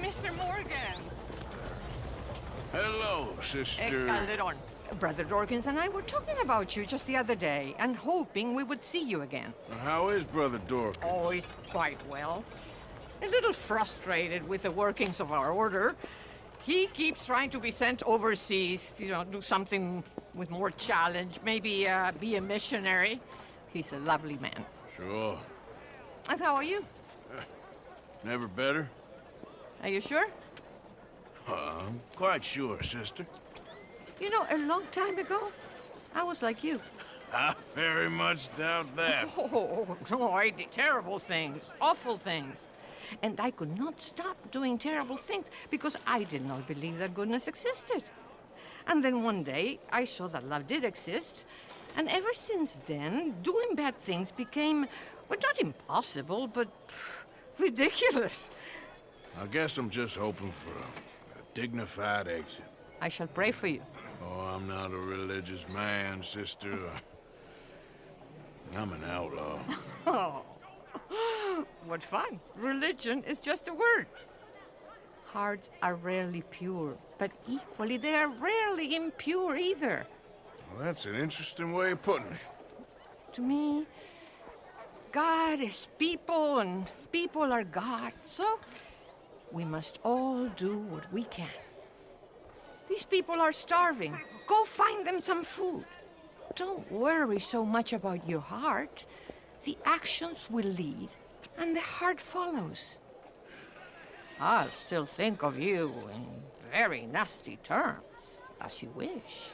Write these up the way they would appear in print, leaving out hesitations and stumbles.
Mr. Morgan! Hello, sister. Calderon. Brother Dorkins and I were talking about you just the other day and hoping we would see you again. How is Brother Dorkins? Oh, he's quite well. A little frustrated with the workings of our order. He keeps trying to be sent overseas, do something with more challenge, maybe be a missionary. He's a lovely man. Sure. And how are you? Never better? Are you sure? I'm quite sure, sister. You know, a long time ago, I was like you. I very much doubt that. Oh, no, I did terrible things, awful things. And I could not stop doing terrible things because I did not believe that goodness existed. And then one day, I saw that love did exist. And ever since then, doing bad things became, well, not impossible, but ridiculous. I guess I'm just hoping for a dignified exit. I shall pray for you. Oh, I'm not a religious man, sister. I'm an outlaw. Oh, what fun. Religion is just a word. Hearts are rarely pure, but equally they are rarely impure either. Well, that's an interesting way of putting it. To me, God is people and people are God, so we must all do what we can. These people are starving. Go find them some food. Don't worry so much about your heart. The actions will lead, and the heart follows. I'll still think of you in very nasty terms, as you wish.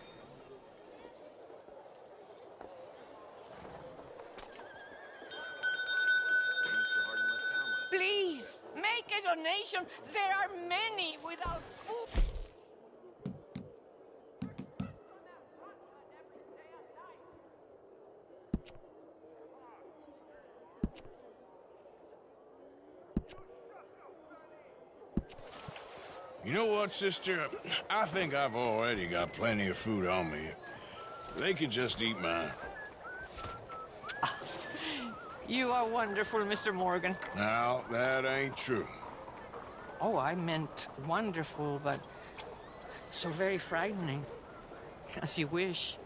Please, make a donation. There are many without food. You know what, sister? I think I've already got plenty of food on me. They could just eat mine. You are wonderful, Mr. Morgan. Now, that ain't true. Oh, I meant wonderful, but so very frightening. As you wish.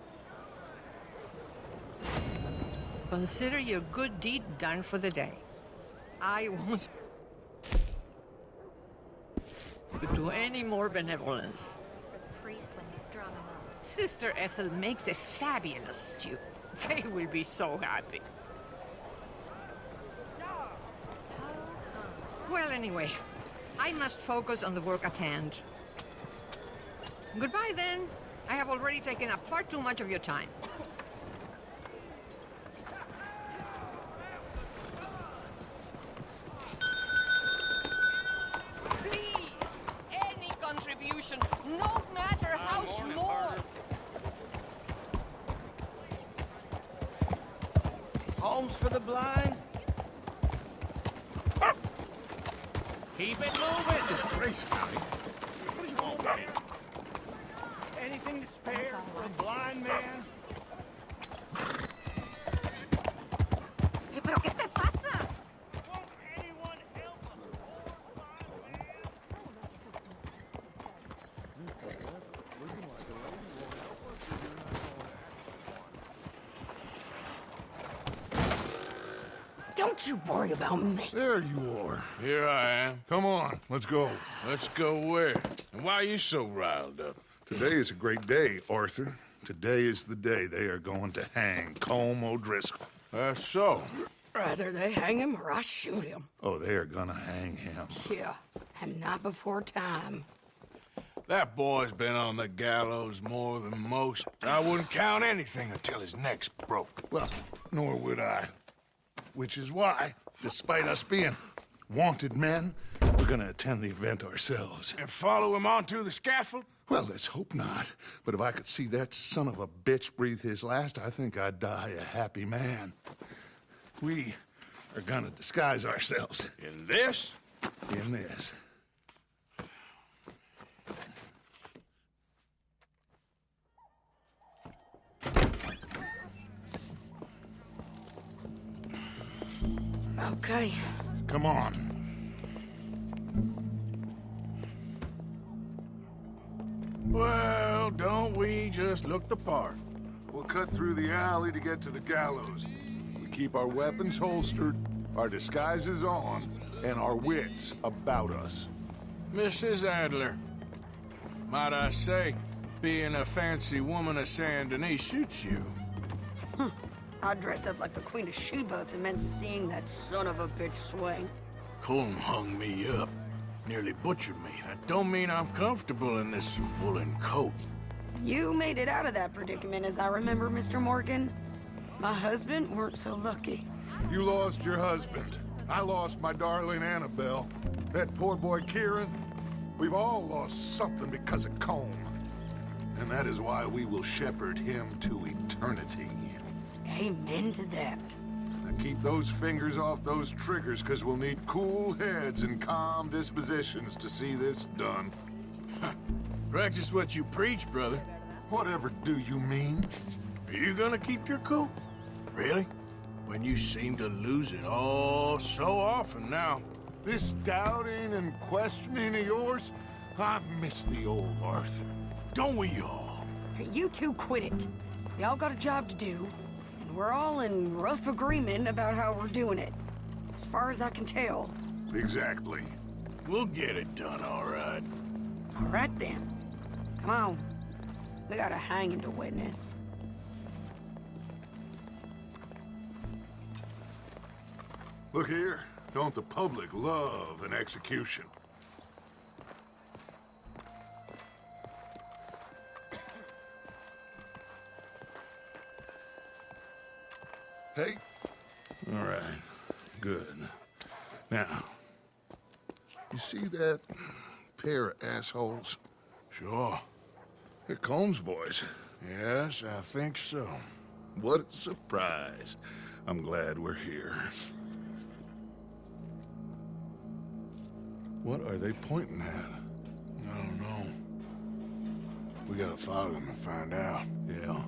Consider your good deed done for the day. I won't do any more benevolence. The priest when he strung him up. Sister Ethel makes a fabulous stew. They will be so happy. Well, anyway, I must focus on the work at hand. Goodbye, then. I have already taken up far too much of your time. Please, any contribution, no matter how small. Homes for the blind? Keep it moving! Disgraceful. What do you want, man? Anything to spare for a blind man? ¿Pero qué te pasa? Won't anyone help Don't you worry about me. There you are. Here I am. Come on, let's go. Let's go where? And why are you so riled up? Today is a great day, Arthur. Today is the day they are going to hang Colm O'Driscoll. That's so. Rather they hang him or I shoot him. Oh, they are gonna hang him. Yeah, and not before time. That boy's been on the gallows more than most. I wouldn't count anything until his neck's broke. Well, nor would I. Which is why, despite us being wanted men, we're gonna attend the event ourselves. And follow him onto the scaffold? Well, let's hope not. But if I could see that son of a bitch breathe his last, I think I'd die a happy man. We are gonna disguise ourselves In this? in this. Okay. Come on. don't we just look the part? We'll cut through the alley to get to the gallows. We keep our weapons holstered, our disguises on, and our wits about us. Mrs. Adler, might I say, being a fancy woman of Saint Denis suits you. I'd dress up like the Queen of Sheba if it meant seeing that son of a bitch swing. Colm hung me up, nearly butchered me. That don't mean I'm comfortable in this woolen coat. You made it out of that predicament, as I remember, Mr. Morgan. My husband weren't so lucky. You lost your husband. I lost my darling Annabelle. That poor boy Kieran. We've all lost something because of Colm. And that is why we will shepherd him to eternity. Amen to that. Now keep those fingers off those triggers, because we'll need cool heads and calm dispositions to see this done. Practice what you preach, brother. Whatever do you mean? Are you gonna keep your cool? Really? When you seem to lose it all so often now. This doubting and questioning of yours, I miss the old Arthur. Don't we all? You two quit it. We all got a job to do, and we're all in rough agreement about how we're doing it. As far as I can tell. Exactly. We'll get it done, all right. All right then. Come on. We got a hanging to witness. Look here. Don't the public love an execution? Hey? All right. Good. Now, you see that pair of assholes? Sure. They're Combs boys. Yes, I think so. What a surprise. I'm glad we're here. What are they pointing at? I don't know. We gotta follow them and find out. Yeah.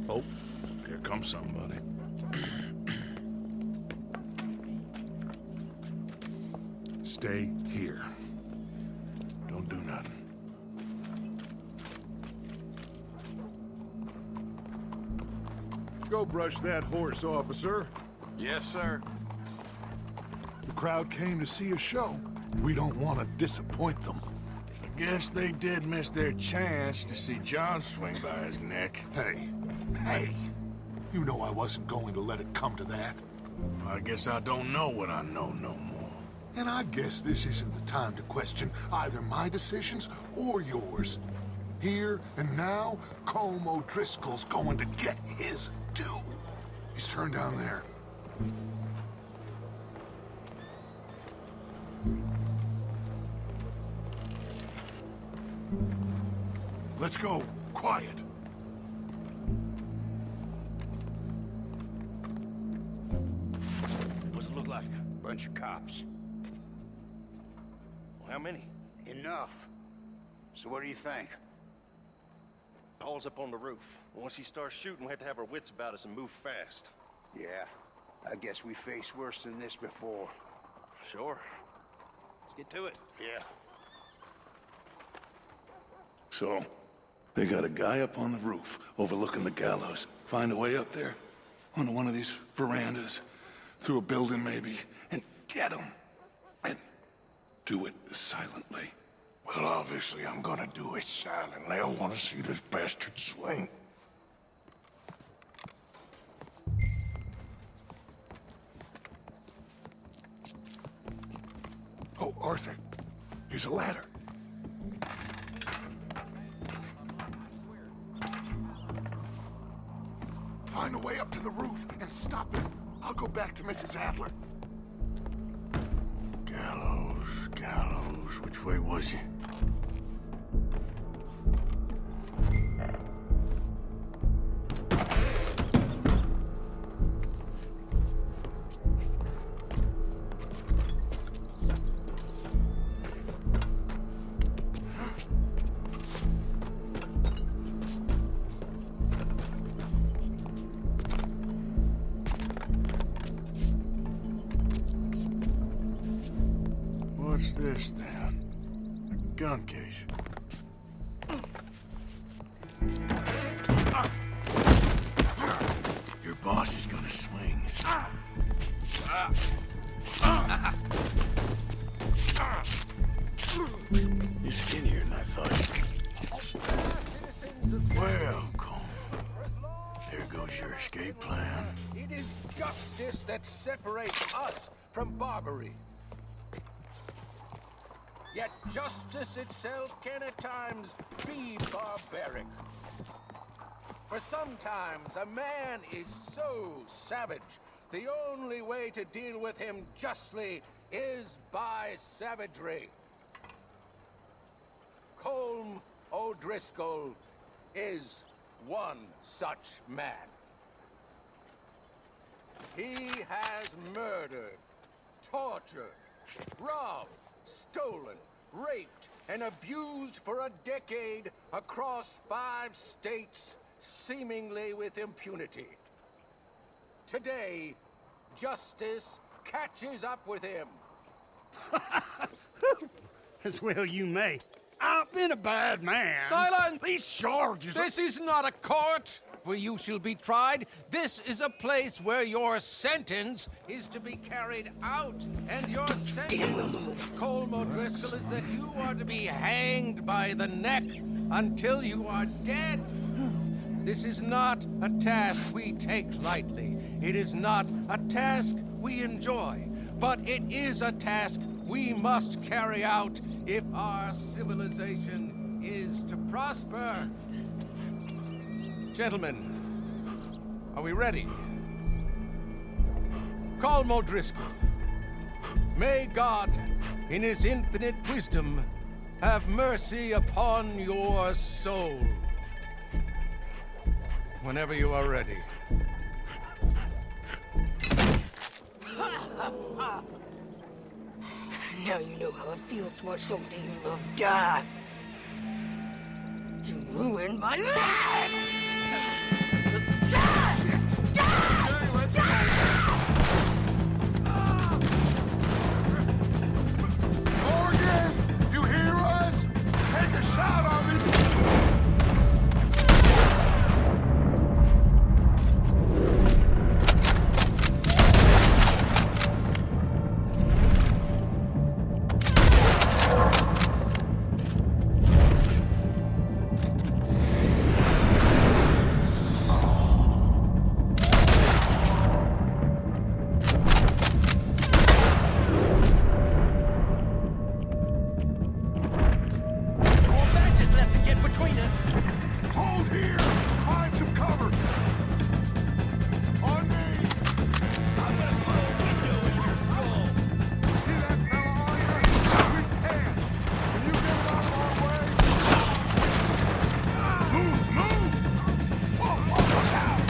Oh, here comes somebody. Stay here. Don't do nothing. Go brush that horse, officer. Yes, sir. The crowd came to see a show. We don't want to disappoint them. I guess they did miss their chance to see John swing by his neck. Hey, you know I wasn't going to let it come to that. I guess I don't know what I know no more. And I guess this isn't the time to question either my decisions or yours. Here and now, Colm O'Driscoll's going to get his due. He's turned down there. Let's go. Quiet. What's it look like? Bunch of cops. Well, how many? Enough. So what do you think? Paul's up on the roof. Once he starts shooting, we have to have our wits about us and move fast. Yeah, I guess we faced worse than this before. Sure. Let's get to it. Yeah. So, they got a guy up on the roof overlooking the gallows. Find a way up there, onto one of these verandas, through a building maybe, and get him. And do it silently. Well, obviously I'm gonna do it silently. I want to see this bastard swing. Oh, Arthur, here's a ladder. Find a way up to the roof and stop it. I'll go back to Mrs. Adler. Gallows. Which way was he? What's this, then? A gun case. A plan. It is justice that separates us from Barbary. Yet justice itself can at times be barbaric. For sometimes a man is so savage, the only way to deal with him justly is by savagery. Colm O'Driscoll is one such man. He has murdered, tortured, robbed, stolen, raped, and abused for a decade across 5 states, seemingly with impunity. Today, justice catches up with him. As well you may. I've been a bad man. Silence! These charges are... This is not a court where you shall be tried. This is a place where your sentence is to be carried out. And your sentence, Colm O'Driscoll, is that you are to be hanged by the neck until you are dead. This is not a task we take lightly. It is not a task we enjoy. But it is a task we must carry out if our civilization is to prosper. Gentlemen, are we ready? Colm O'Driscoll, may God, in his infinite wisdom, have mercy upon your soul. Whenever you are ready. Now you know how it feels to watch somebody you love die. You ruined my life! Morgan! You hear us? Take a shot on me! Hold here! Find some cover! On me! I'm gonna put a window in your skull! See that fella on here? We can! Can you get him out of our way? Move! Move! Whoa! Watch out!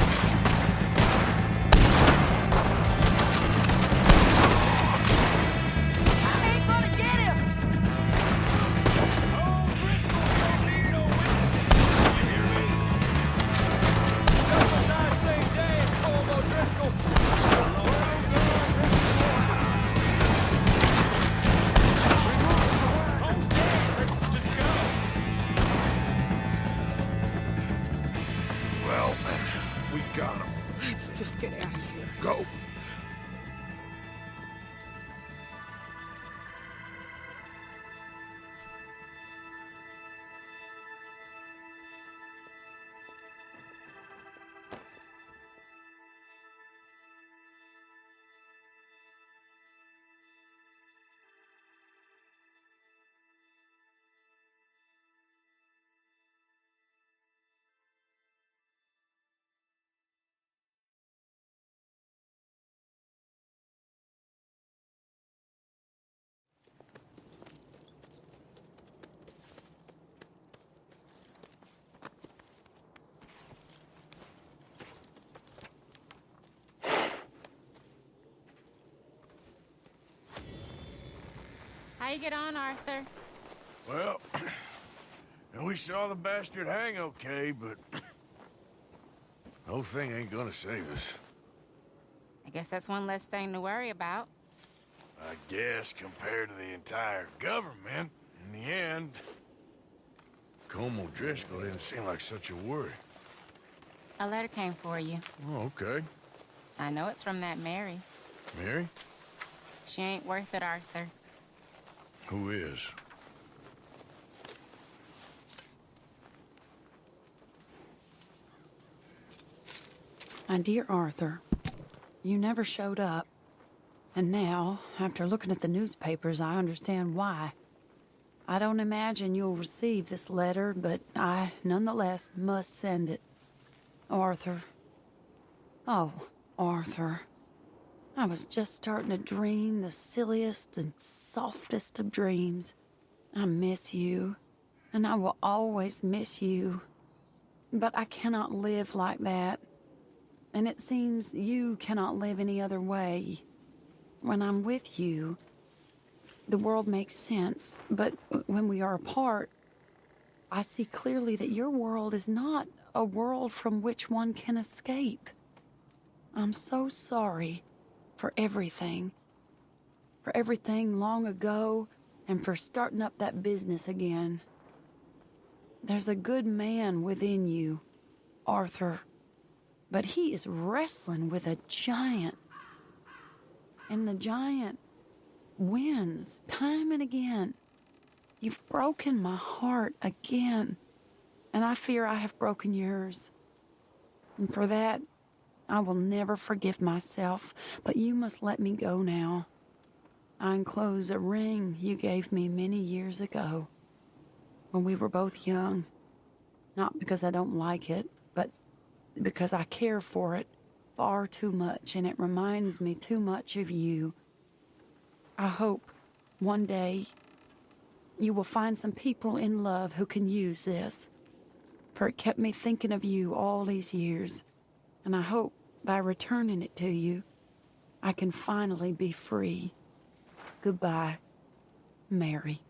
I ain't gonna get him! Well, we got him. Let's just get out of here. Go! How you get on, Arthur? Well, we saw the bastard hang okay, but the whole thing ain't gonna save us. I guess that's one less thing to worry about. I guess compared to the entire government, in the end, Colm O'Driscoll didn't seem like such a worry. A letter came for you. Oh, okay. I know it's from that Mary. Mary? She ain't worth it, Arthur. Who is? My dear Arthur, you never showed up. And now, after looking at the newspapers, I understand why. I don't imagine you'll receive this letter, but I, nonetheless, must send it. Arthur. Oh, Arthur. I was just starting to dream the silliest and softest of dreams. I miss you, and I will always miss you. But I cannot live like that. And it seems you cannot live any other way. When I'm with you, the world makes sense, but when we are apart, I see clearly that your world is not a world from which one can escape. I'm so sorry for everything long ago, and for starting up that business again. There's a good man within you, Arthur, but he is wrestling with a giant. And the giant wins time and again. You've broken my heart again, and I fear I have broken yours. And for that, I will never forgive myself, but you must let me go now. I enclose a ring you gave me many years ago, when we were both young. Not because I don't like it, but because I care for it far too much, and it reminds me too much of you. I hope one day you will find some people in love who can use this, for it kept me thinking of you all these years, and I hope by returning it to you, I can finally be free. Goodbye, Mary.